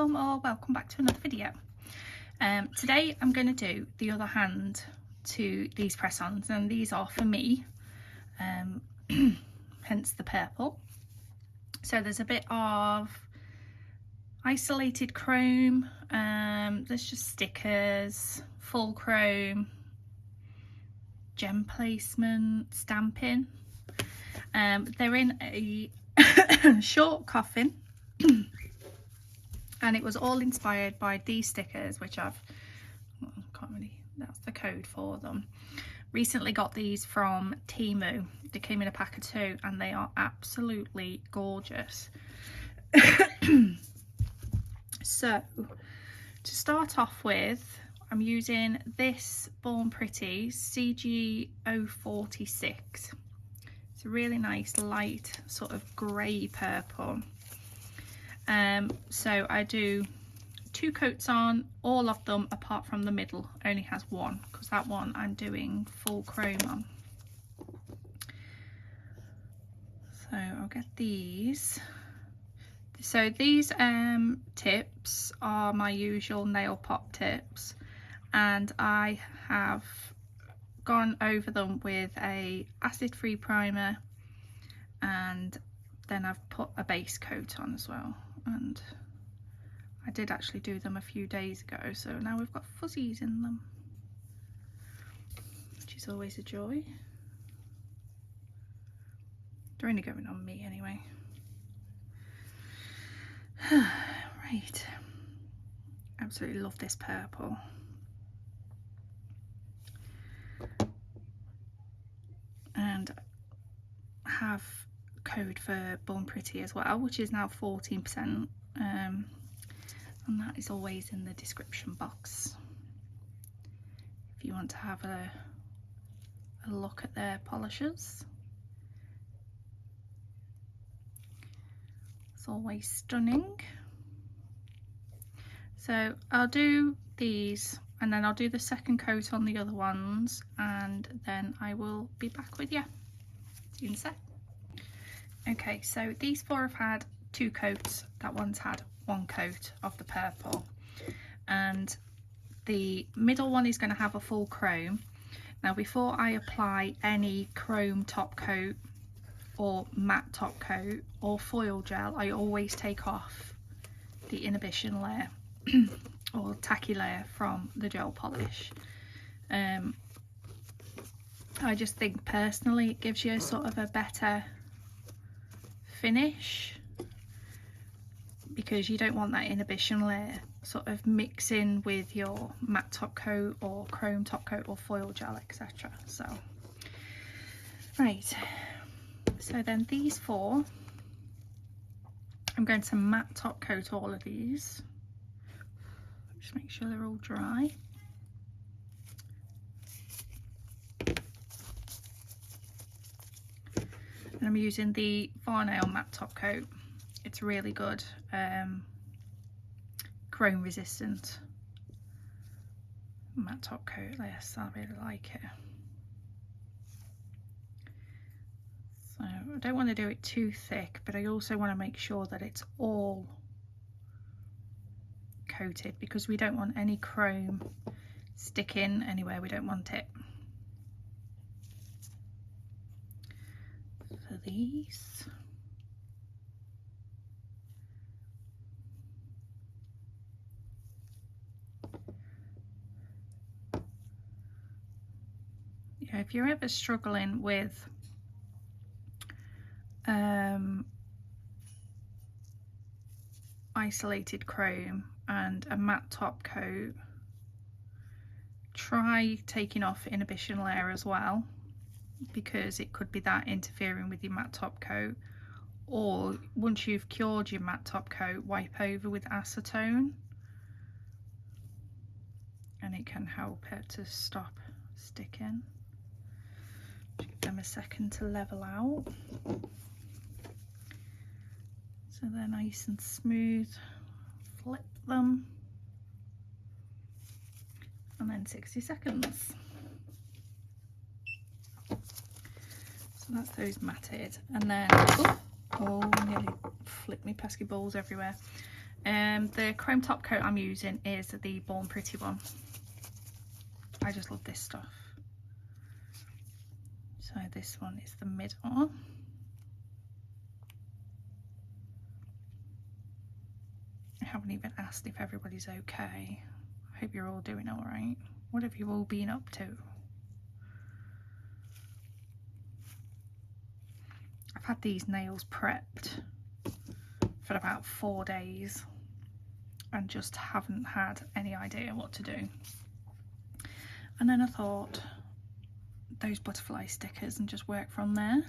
welcome or welcome back to another video. Today I'm going to do the other hand to these press-ons, and these are for me, hence the purple. So there's a bit of isolated chrome, there's just stickers, full chrome, gem placement, stamping. They're in a short coffin. And it was all inspired by these stickers, which that's the code for them. Recently got these from Temu. They came in a pack of 2 and they are absolutely gorgeous. So to start off with, I'm using this Born Pretty CG046. It's a really nice light sort of grey purple. So I do 2 coats on, all of them apart from the middle only has 1, because that one I'm doing full chrome on. So I'll get these. So these tips are my usual nail pop tips, and I have gone over them with a acid-free primer, and then I've put a base coat on as well. And I did actually do them a few days ago, so now we've got fuzzies in them, which is always a joy. They're only going on me anyway. Right, absolutely love this purple. And have code for Born Pretty as well, which is now 14%, and that is always in the description box if you want to have a look at their polishes. It's always stunning. So I'll do these and then I'll do the second coat on the other ones, and then I will be back with you. See you in a sec. Okay, so these 4 have had 2 coats, that one's had 1 coat of the purple, and the middle one is going to have a full chrome. Now before I apply any chrome top coat or matte top coat or foil gel, I always take off the inhibition layer or tacky layer from the gel polish. I just think personally it gives you sort of a better finish, because you don't want that inhibition layer sort of mixing with your matte top coat or chrome top coat or foil gel, etc. So right, so then these 4 I'm going to matte top coat all of these. Just make sure they're all dry. And I'm using the Varnail matte top coat. It's really good, chrome resistant matte top coat. Yes, I really like it. So I don't want to do it too thick, but I also want to make sure that it's all coated, because we don't want any chrome sticking anywhere we don't want it. For these, yeah, if you're ever struggling with isolated chrome and a matte top coat, try taking off inhibition layer as well, because it could be that interfering with your matte top coat. Or once you've cured your matte top coat, wipe over with acetone and it can help it to stop sticking. Just give them a second to level out so they're nice and smooth. Flip them and then 60 seconds. So that's those matted, and then oh, nearly flipped me pesky balls everywhere. The chrome top coat I'm using is the Born Pretty one. I just love this stuff. So this one is the middle. I haven't even asked if everybody's okay. I hope you're all doing all right. What have you all been up to? I've had these nails prepped for about 4 days and just haven't had any idea what to do. And then I thought those butterfly stickers and just work from there.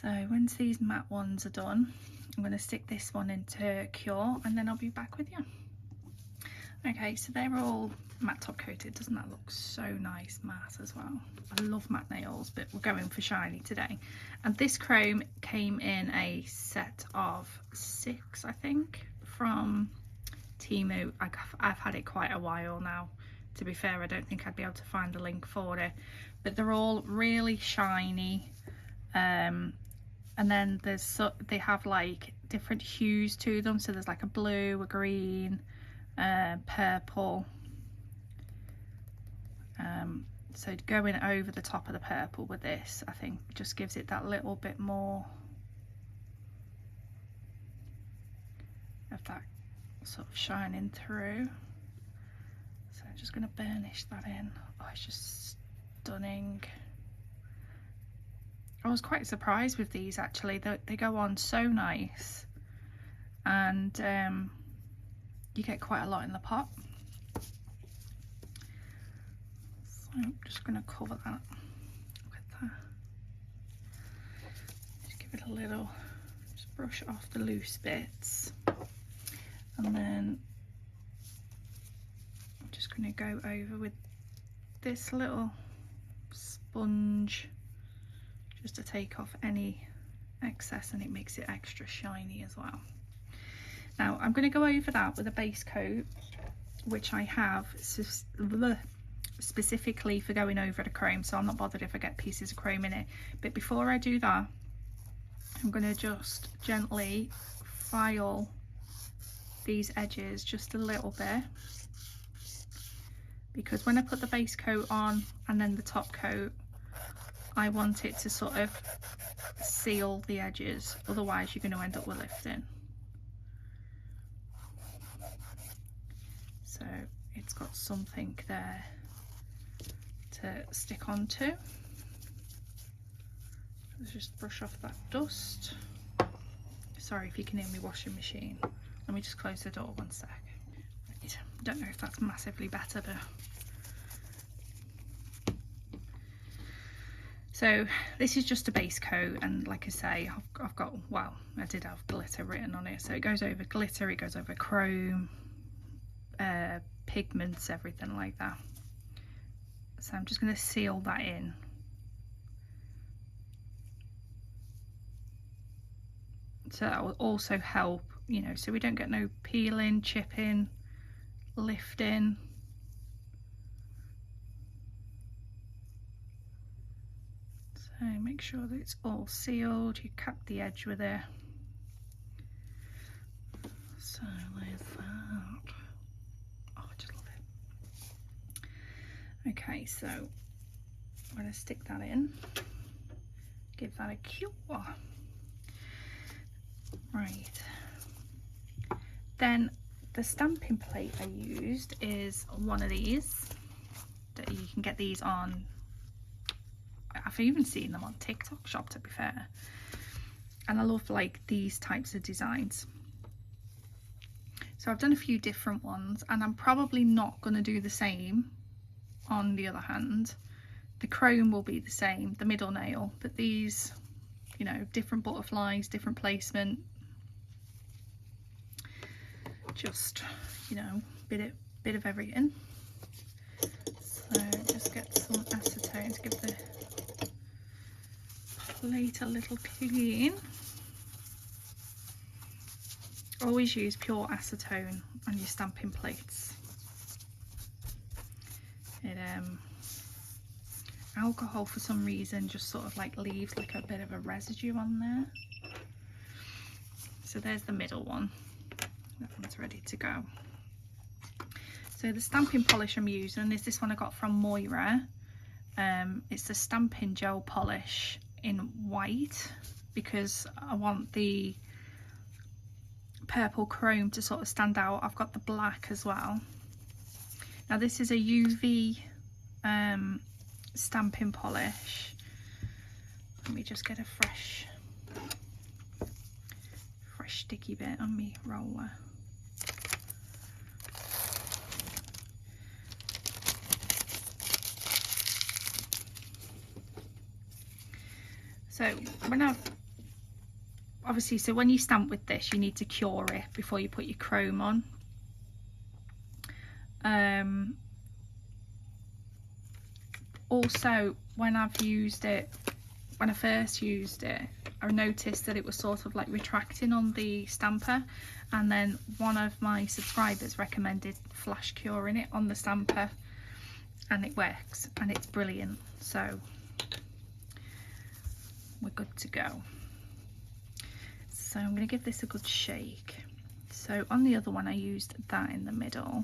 So once these matte ones are done, I'm going to stick this one into Cure and then I'll be back with you. Okay, so they're all matte top coated. Doesn't that look so nice matte as well? I love matte nails, but we're going for shiny today. And this chrome came in a set of 6, I think, from Temu. I've had it quite a while now. To be fair, I don't think I'd be able to find the link for it, but they're all really shiny. And then they have like different hues to them. So there's like a blue, a green, purple. So going over the top of the purple with this, I think just gives it that little bit more of that sort of shining through. So I'm just going to burnish that in. Oh, it's just stunning. I was quite surprised with these actually. They go on so nice, and you get quite a lot in the pot. So I'm just going to cover that with that. Just give it a little, just brush off the loose bits, and then I'm just going to go over with this little sponge just to take off any excess, and it makes it extra shiny as well. Now I'm going to go over that with a base coat, which I have specifically for going over the chrome, so I'm not bothered if I get pieces of chrome in it. But before I do that, I'm going to just gently file these edges just a little bit, because when I put the base coat on and then the top coat, I want it to sort of seal the edges, otherwise you're going to end up with lifting. So it's got something there to stick onto. Let's just brush off that dust. Sorry if you can hear me washing machine. Let me just close the door 1 sec. Right. Don't know if that's massively better, but so this is just a base coat, and like I say, I've got, well, I did have glitter written on it, so it goes over glitter, it goes over chrome, pigments, everything like that. So I'm just going to seal that in. So that will also help, you know, so we don't get no peeling, chipping, lifting. So make sure that it's all sealed, you cap the edge with it. So there's that. Oh, I just love it. Okay, so I'm going to stick that in, give that a cure. Right. Then the stamping plate I used is one of these. You can get these on, I've even seen them on TikTok shop, to be fair, and I love like these types of designs. So I've done a few different ones, and I'm probably not going to do the same on the other hand. The chrome will be the same, the middle nail, but these, you know, different butterflies, different placement, just, you know, bit of everything. So just get some acetone to give the plate a little clean. Always use pure acetone on your stamping plates. It alcohol for some reason just sort of like leaves like a bit of a residue on there. so there's the middle one. That one's ready to go. So the stamping polish I'm using is this one I got from Moira. It's the stamping gel polish in white because I want the purple chrome to sort of stand out. I've got the black as well. Now this is a UV stamping polish. Let me just get a fresh sticky bit on my roller. So obviously, so when you stamp with this, you need to cure it before you put your chrome on. Also, when I first used it, I noticed that it was sort of like retracting on the stamper, and then one of my subscribers recommended flash curing it on the stamper, and it works and it's brilliant. So we're good to go. So I'm going to give this a good shake. So on the other one I used that in the middle.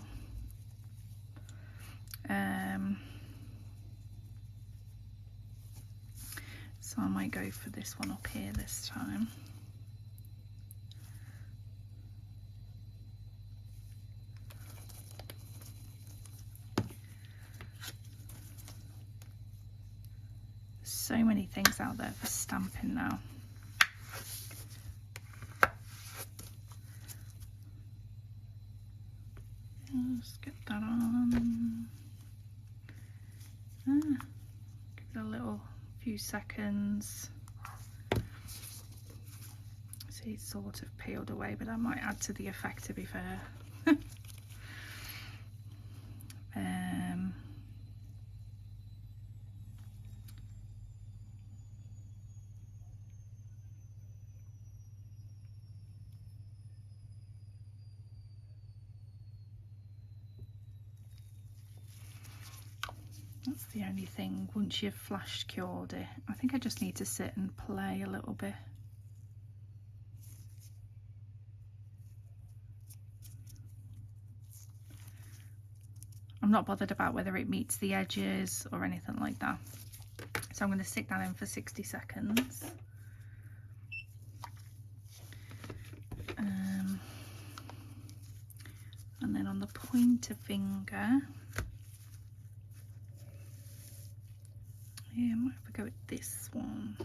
So I might go for this one up here this time. So many things out there for stamping now. Just get that on. Give it a little few seconds. See, it's sort of peeled away, but that might add to the effect, to be fair. That's the only thing, once you've flash cured it. I think I just need to sit and play a little bit. I'm not bothered about whether it meets the edges or anything like that. So I'm going to stick that in for 60 seconds. And then on the pointer finger, yeah, I might have to go with this one.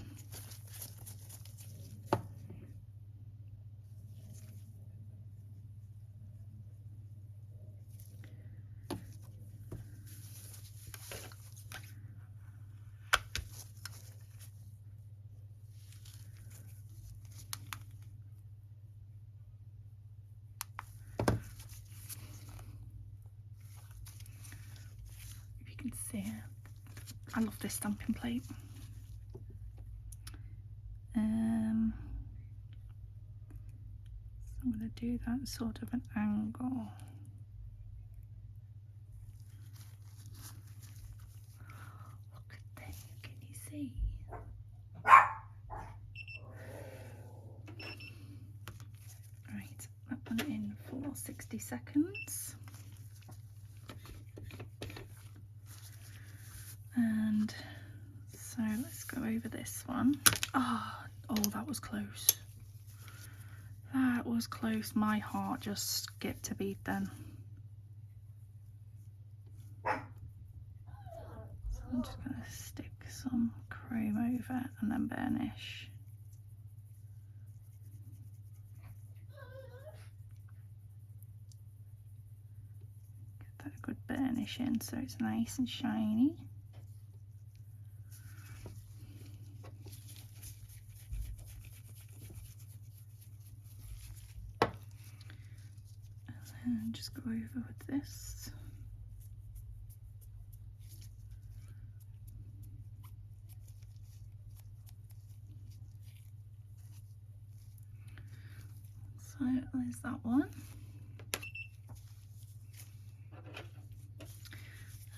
If you can see it. I love this stamping plate. So I'm going to do that sort of an angle. Look at this, can you see? Right, that one in for 60 seconds. And so let's go over this one. Oh, that was close. That was close. My heart just skipped a beat then. So I'm just going to stick some chrome over and then burnish. Get that good burnish in so it's nice and shiny. And just go over with this. So there's that one.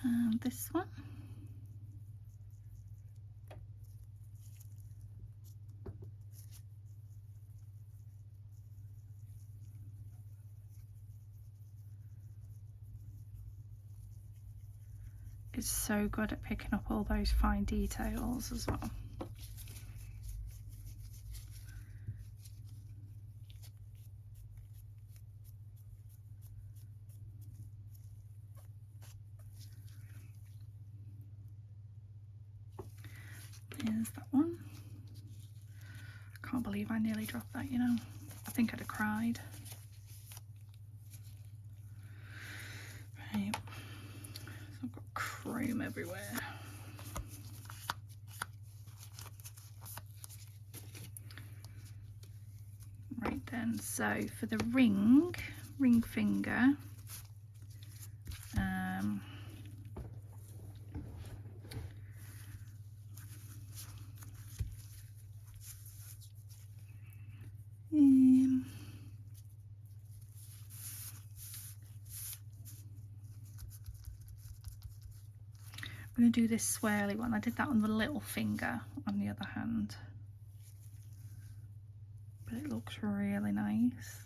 And this one. It's so good at picking up all those fine details as well. Here's that one. I can't believe I nearly dropped that, you know. I think I'd have cried. Right. So I've got chrome everywhere. Right then, so for the ring finger, I'm going to do this swirly one. I did that on the little finger on the other hand, but it looks really nice.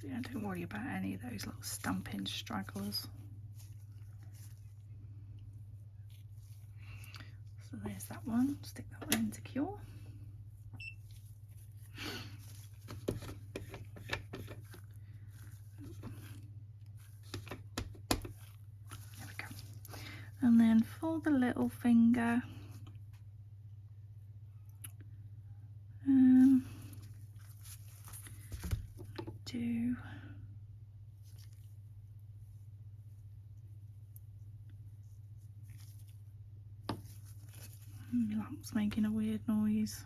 Yeah, don't worry about any of those little stamping stragglers. So there's that one. Stick that one into cure. There we go. And then for the little finger, do my lamp's making a weird noise.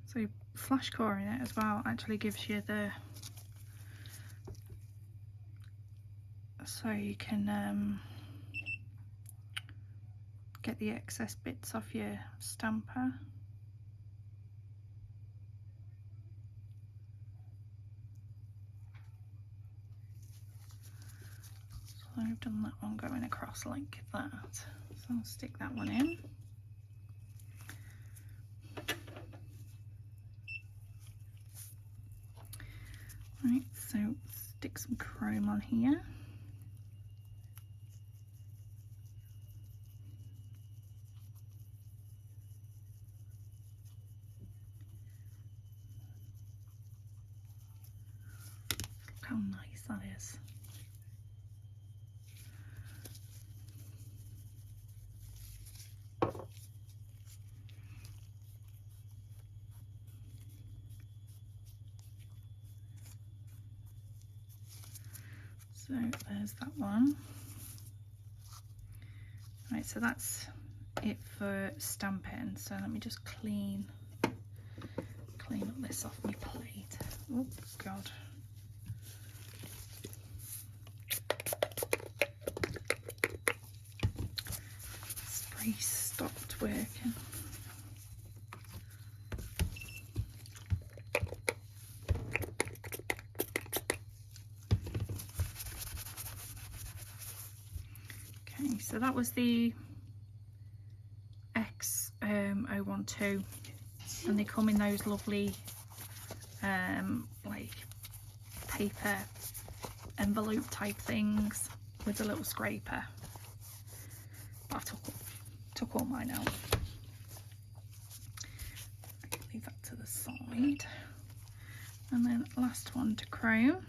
So flash coring it as well actually gives you the, so you can get the excess bits off your stamper. So I've done that one going across like that. So I'll stick that one in. Right, so stick some chrome on here. Look how nice that is. So there's that one. Right, so that's it for stamping. So let me just clean up this off my plate. Oh God. Spray stopped working. So that was the X012, and they come in those lovely like paper envelope type things with a little scraper. But I took all mine out. I can leave that to the side. And then last one to chrome.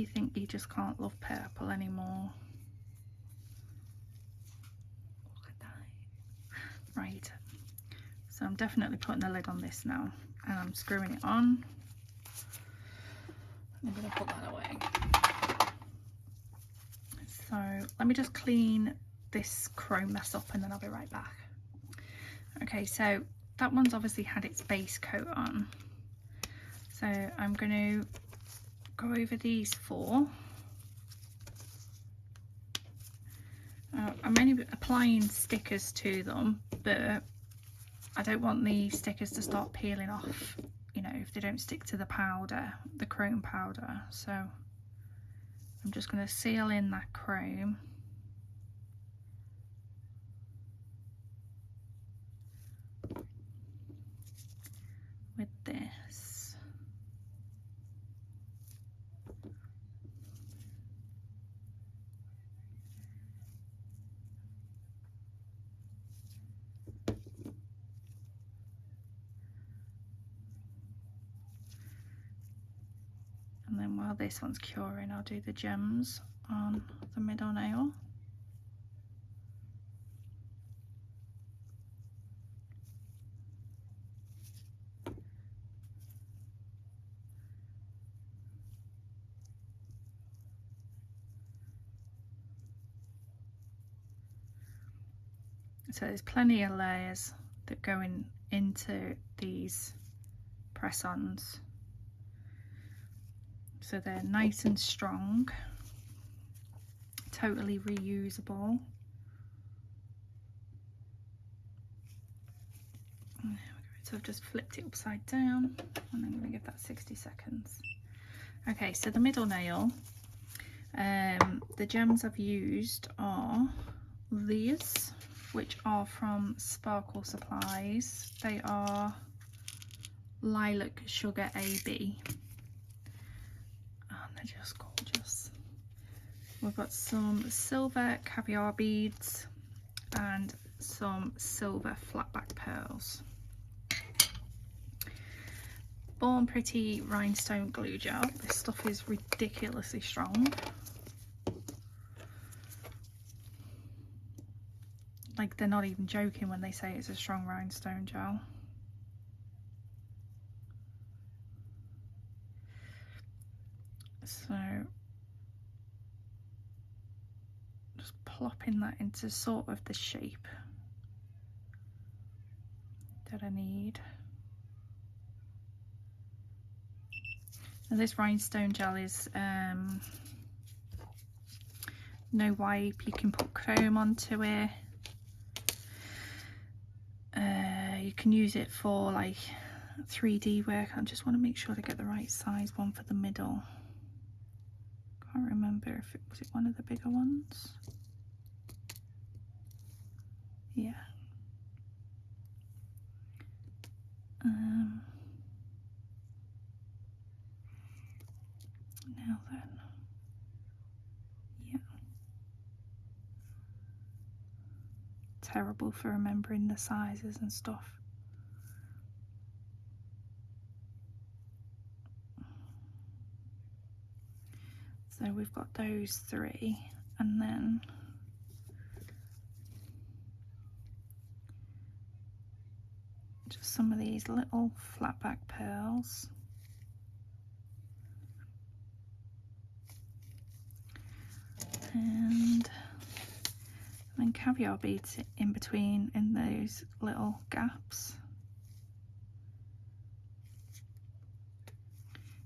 you think you just can't love purple anymore? Look at that. Right, so I'm definitely putting the lid on this now, and I'm screwing it on. I'm going to put that away. So let me just clean this chrome mess up and then I'll be right back. Okay, so that one's obviously had its base coat on. So I'm going to go over these 4. I'm only applying stickers to them, but I don't want the stickers to start peeling off, you know, if they don't stick to the powder, the chrome powder. So I'm just going to seal in that chrome. With this. And then while this one's curing, I'll do the gems on the middle nail. So there's plenty of layers that go into these press-ons. So they're nice and strong, totally reusable. So I've just flipped it upside down and I'm going to give that 60 seconds. Okay, so the middle nail, the gems I've used are these, which are from Sparkle Supplies. They are Lilac Sugar AB. And they're just gorgeous. We've got some silver caviar beads and some silver flatback pearls. Born Pretty Rhinestone Glue Gel. This stuff is ridiculously strong. Like, they're not even joking when they say it's a strong rhinestone gel. So just plopping that into sort of the shape that I need. And this rhinestone gel is no wipe. You can put chrome onto it. You can use it for like 3D work. I just want to make sure to get the right size one for the middle. Can't remember if it was one of the bigger ones. Yeah. Now then. Yeah. Terrible for remembering the sizes and stuff. So we've got those 3, and then just some of these little flatback pearls. And then caviar beads in between in those little gaps.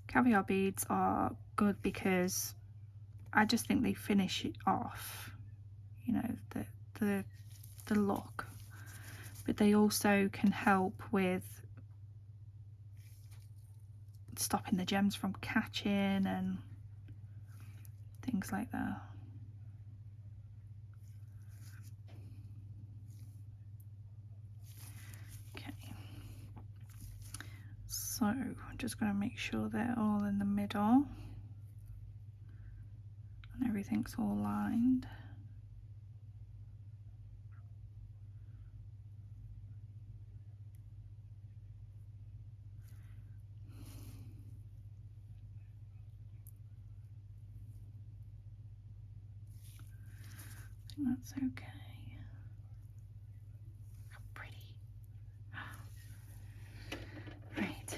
Caviar beads are good because I just think they finish it off, you know, the look, but they also can help with stopping the gems from catching and things like that. Okay, so I'm just going to make sure they're all in the middle and everything's all lined. That's okay. How pretty. Right.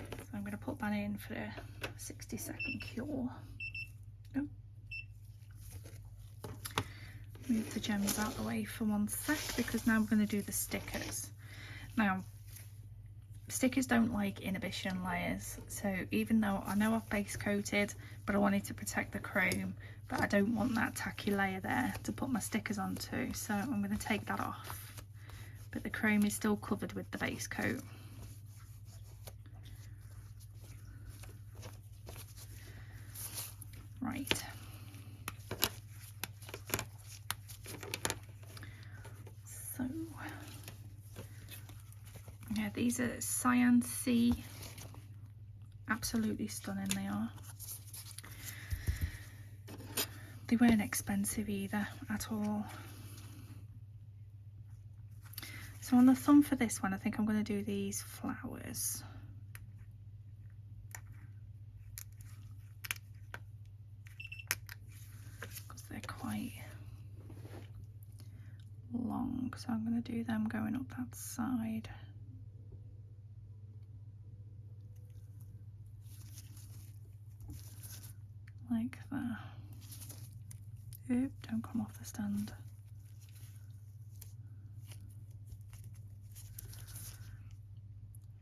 So I'm going to put that in for a 60-second cure. Oh. Move the gems out of the way for 1 sec, because now I'm going to do the stickers. Now, stickers don't like inhibition layers, so even though I know I've base coated, but I wanted to protect the chrome, but I don't want that tacky layer there to put my stickers onto, so I'm going to take that off. But the chrome is still covered with the base coat. Right. So, yeah, these are Cyan Sea. Absolutely stunning they are. They weren't expensive either at all. So on the thumb for this one, I think I'm going to do these flowers. Because they're quite long, so I'm going to do them going up that side. Like that. Oop, don't come off the stand.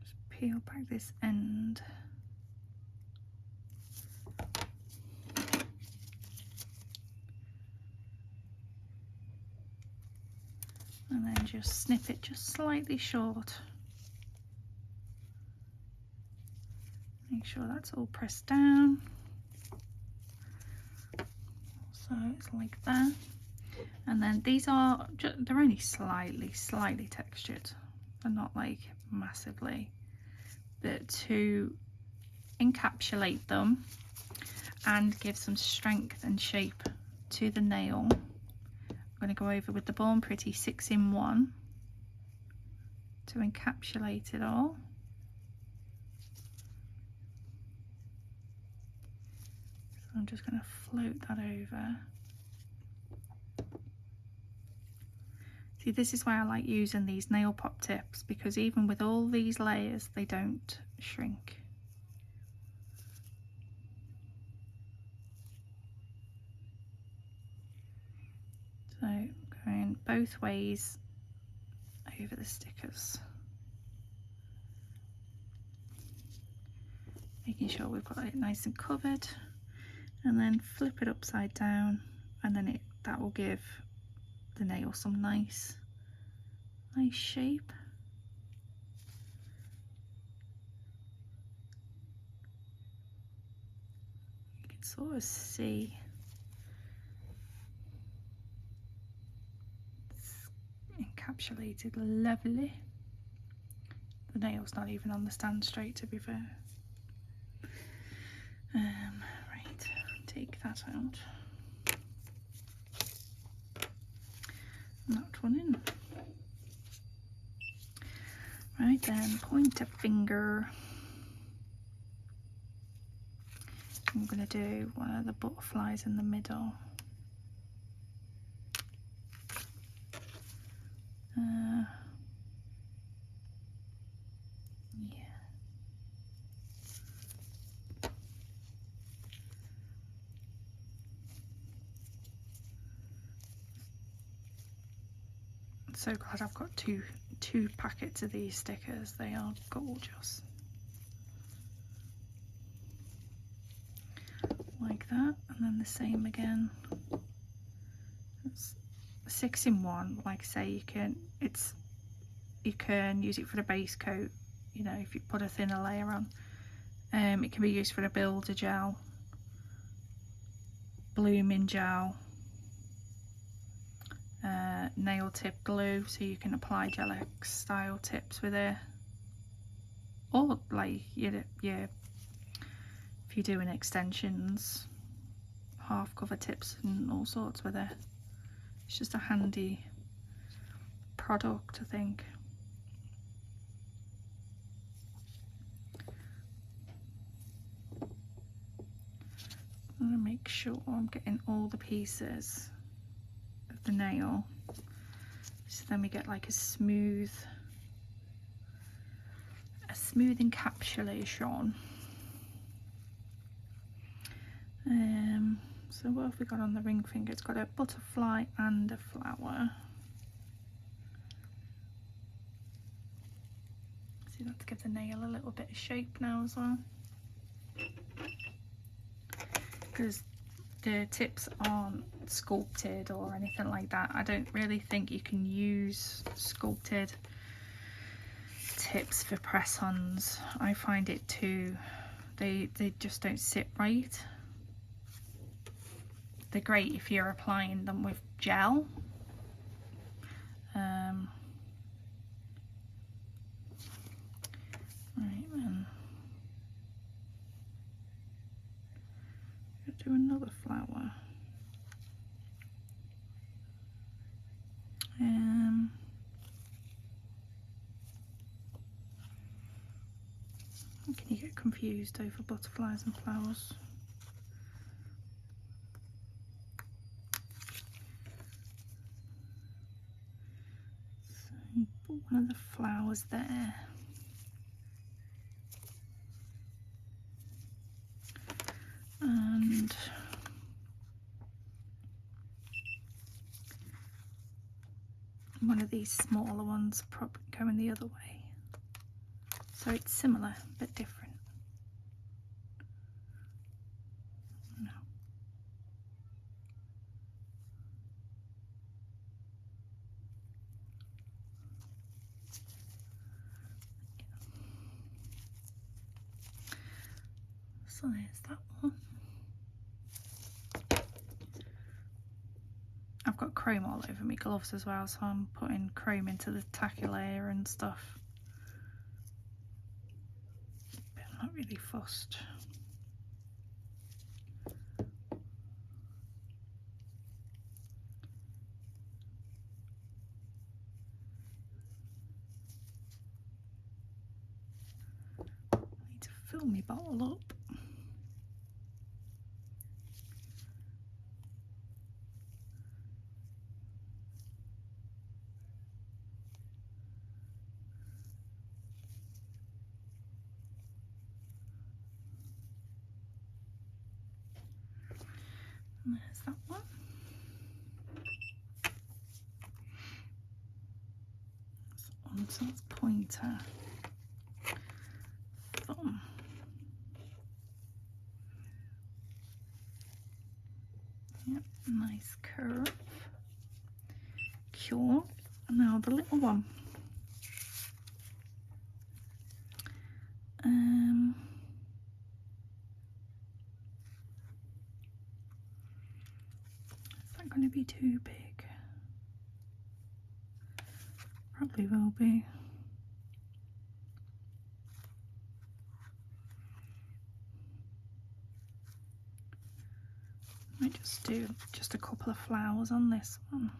Just peel back this end. And then just snip it just slightly short. Make sure that's all pressed down. So it's like that. And then these are, they're only slightly textured. They're not like massively. But to encapsulate them and give some strength and shape to the nail, I'm going to go over with the Born Pretty 6-in-1 to encapsulate it all. So I'm just going to float that over. See, this is why I like using these nail pop tips, because even with all these layers, they don't shrink. So going both ways over the stickers. Making sure we've got it nice and covered, and then flip it upside down, and then that will give the nail some nice shape. You can sort of see it's encapsulated lovely. The nail's not even on the stand straight, to be fair. Right, take that out. That one in. Right then, pointer finger. I'm going to do one of the butterflies in the middle. Yeah. So glad I've got two packets of these stickers. They are gorgeous. Like that, and then the same again. It's 6-in-1. Like I say, you can use it for the base coat. You know, if you put a thinner layer on. It can be used for a builder gel, blooming gel, nail tip glue, so you can apply gel-X style tips with it, or like if you're doing extensions, half cover tips and all sorts with it. It's just a handy product, I think. I'm going to make sure I'm getting all the pieces the nail, so then we get like a smooth encapsulation. So what have we got on the ring finger? It's got a butterfly and a flower. See, that to give the nail a little bit of shape now as well, because the tips aren't sculpted or anything like that. I don't really think you can use sculpted tips for press-ons. I find it too, they just don't sit right. They're great if you're applying them with gel. Right then, do another flower. Can you get confused over butterflies and flowers? So you put one of the flowers there. And one of these smaller ones probably going the other way. So it's similar but different. No. So there's that one. I've got chrome all over my gloves as well, so I'm putting chrome into the tacky layer and stuff. But I'm not really fussed. I need to fill my bottle up. And there's that one. So that's pointer, thumb. Yep, nice curve. Cure. And now the little one. Is that going to be too big? Probably will be. I might just do just a couple of flowers on this one.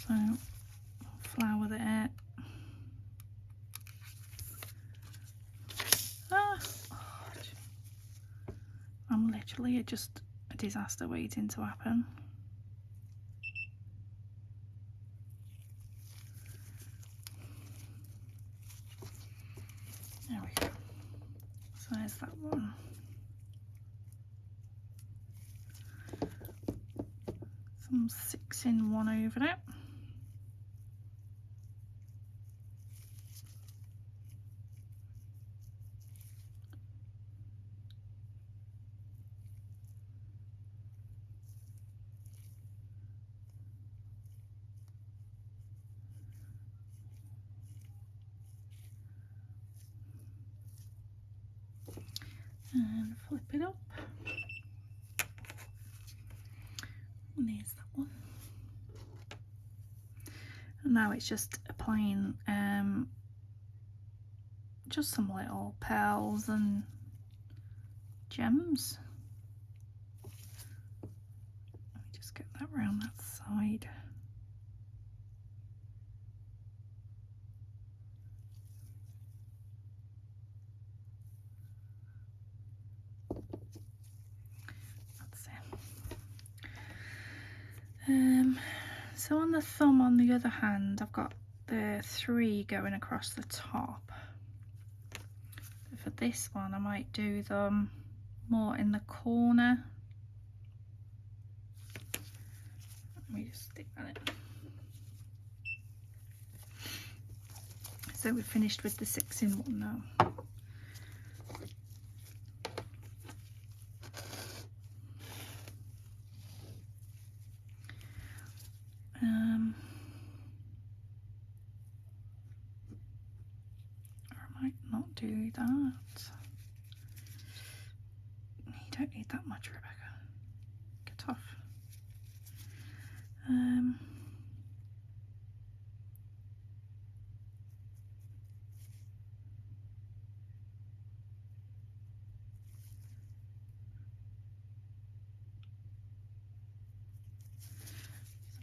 So, flower there. I'm literally just a disaster waiting to happen. There we go. So there's that one. Some 6-in-1 over it. And flip it up. And there's that one. And now it's just applying just some little pearls and gems. Let me just get that round that side. side. That's it. So on the thumb, on the other hand, I've got the 3 going across the top. But for this one, I might do them more in the corner. Let me just stick that in. So we're finished with the 6-in-1 now. Or I might not do that. You don't need that much, Rebecca. Get off. Some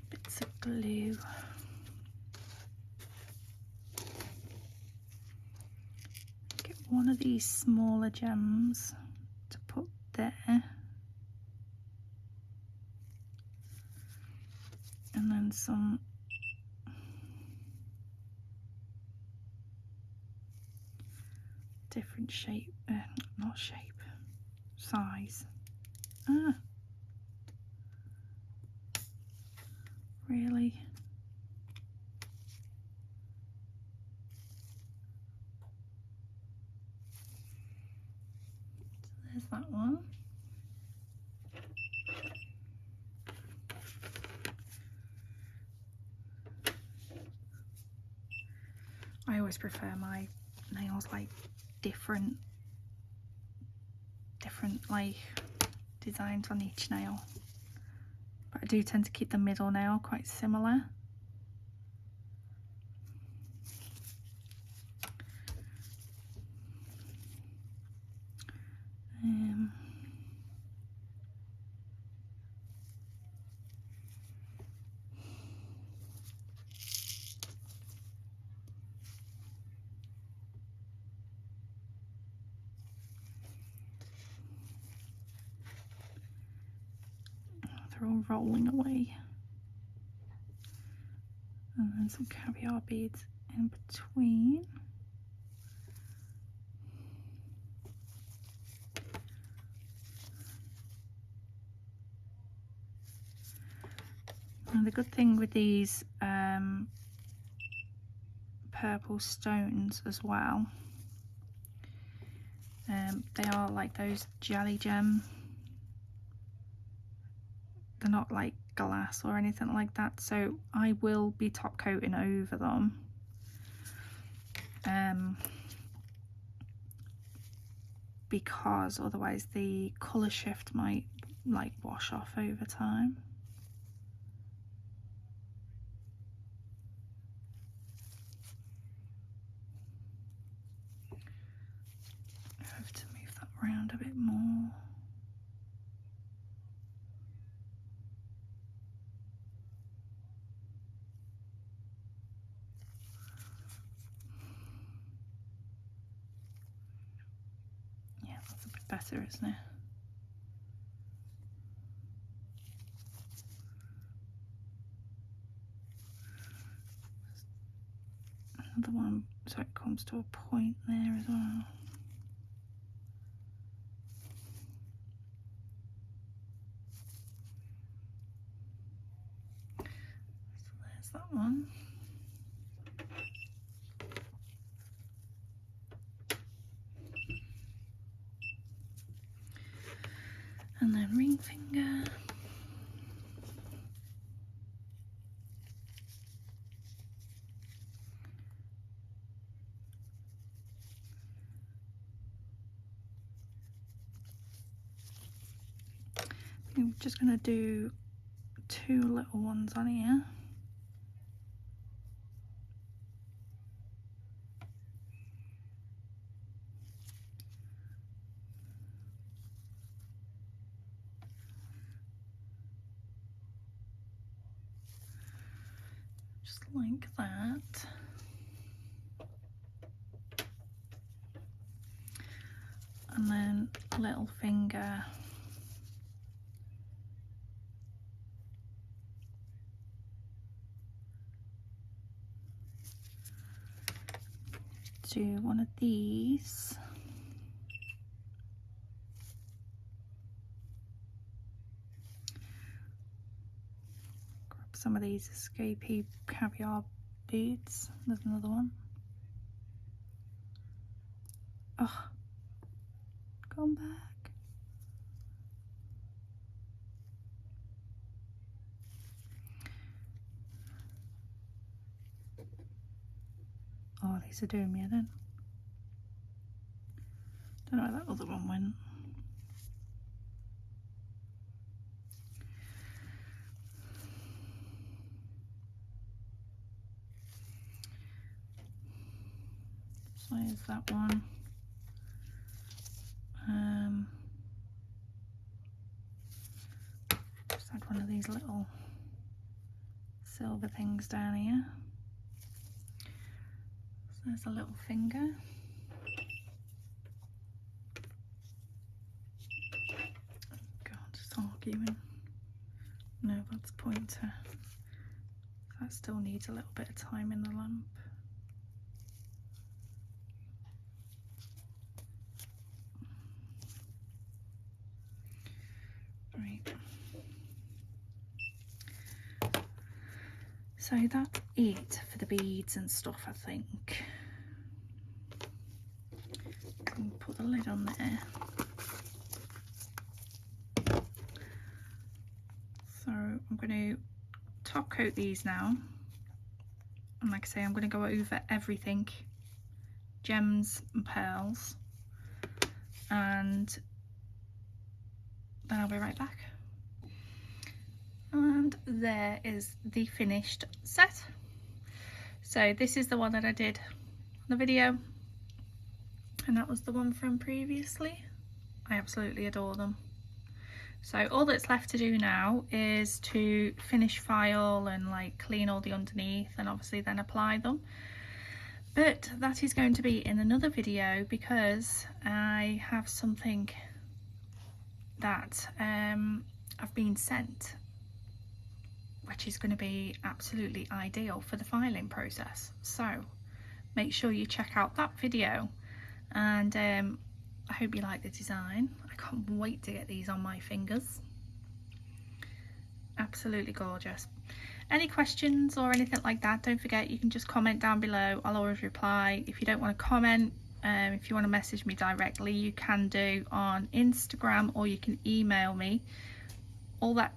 bits of glue. Get one of these smaller gems to put there. And then some different shape, not shape, size. Really? So there's that one. I always prefer my nails like different like designs on each nail, but I do tend to keep the middle nail quite similar. They're all rolling away. And then some caviar beads in between. And the good thing with these purple stones as well, they are like those jelly gem. They're not like glass or anything like that, so I will be top coating over them. Because otherwise the colour shift might like wash off over time. I have to move that around a bit more. Yeah, that's a bit better, isn't it? Another one so it comes to a point there as well. So there's that one. And then ring finger. I'm just going to do 2 little ones on here. just like that. And then little finger. Do one of these. Grab some of these escapee caviar beads. There's another one. Oh, come back. Oh, these are doing me then. Don't know where that other one went. So here's that one. Just had one of these little silver things down here. So there's a little finger. God, it's arguing. No, that's pointer. That still needs a little bit of time in the lamp. Right. So that's it for the beads and stuff, I think. And put the lid on there. So I'm going to top coat these now. And like I say, I'm going to go over everything, gems and pearls. And then I'll be right back. And there is the finished set. So this is the one that I did in the video, and that was the one from previously. I absolutely adore them. So all that's left to do now is to finish file and like clean all the underneath, and obviously then apply them. But that is going to be in another video, because I have something that I've been sent, which is going to be absolutely ideal for the filing process. So make sure you check out that video, and I hope you like the design. I can't wait to get these on my fingers. Absolutely gorgeous. Any questions or anything like that, don't forget you can just comment down below. I'll always reply. If you don't want to comment, if you want to message me directly, you can do on Instagram, or you can email me. All that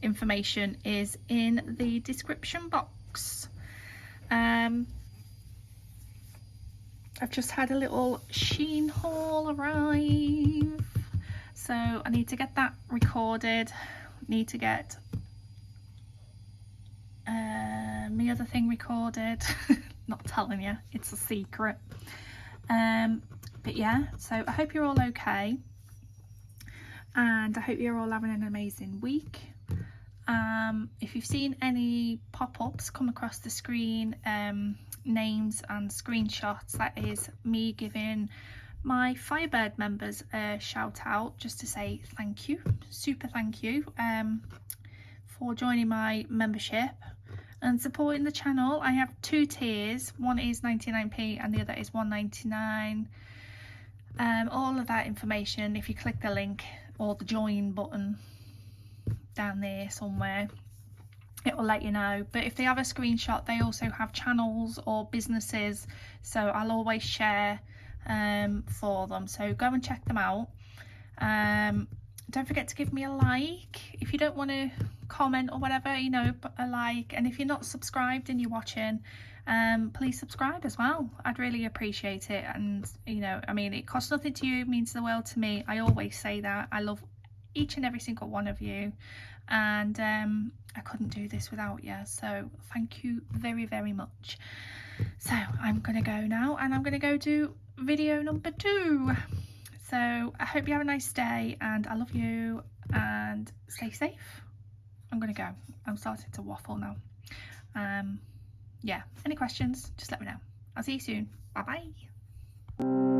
information is in the description box. I've just had a little Shein haul arrive, so I need to get that recorded. Need to get my other thing recorded. Not telling you, it's a secret. But yeah, so I hope you're all okay, and I hope you're all having an amazing week. If you've seen any pop-ups come across the screen, names and screenshots, that is me giving my Firebird members a shout out, just to say thank you, super thank you, for joining my membership and supporting the channel. I have two tiers, one is 99p and the other is 1.99. All of that information, if you click the link or the join button down there somewhere, it will let you know. But if they have a screenshot, they also have channels or businesses, so I'll always share for them, so go and check them out. Don't forget to give me a like. If you don't want to comment or whatever, you know, but a like. And if you're not subscribed and you're watching, please subscribe as well. I'd really appreciate it. And you know, I mean, it costs nothing to you, it means the world to me. I always say that. I love each and every single one of you, and I couldn't do this without you, so thank you very, very much. So I'm gonna go now, and I'm gonna go do video number 2. So I hope you have a nice day, and I love you, and stay safe. I'm gonna go. I'm starting to waffle now. Yeah, any questions, just let me know. I'll see you soon. Bye bye.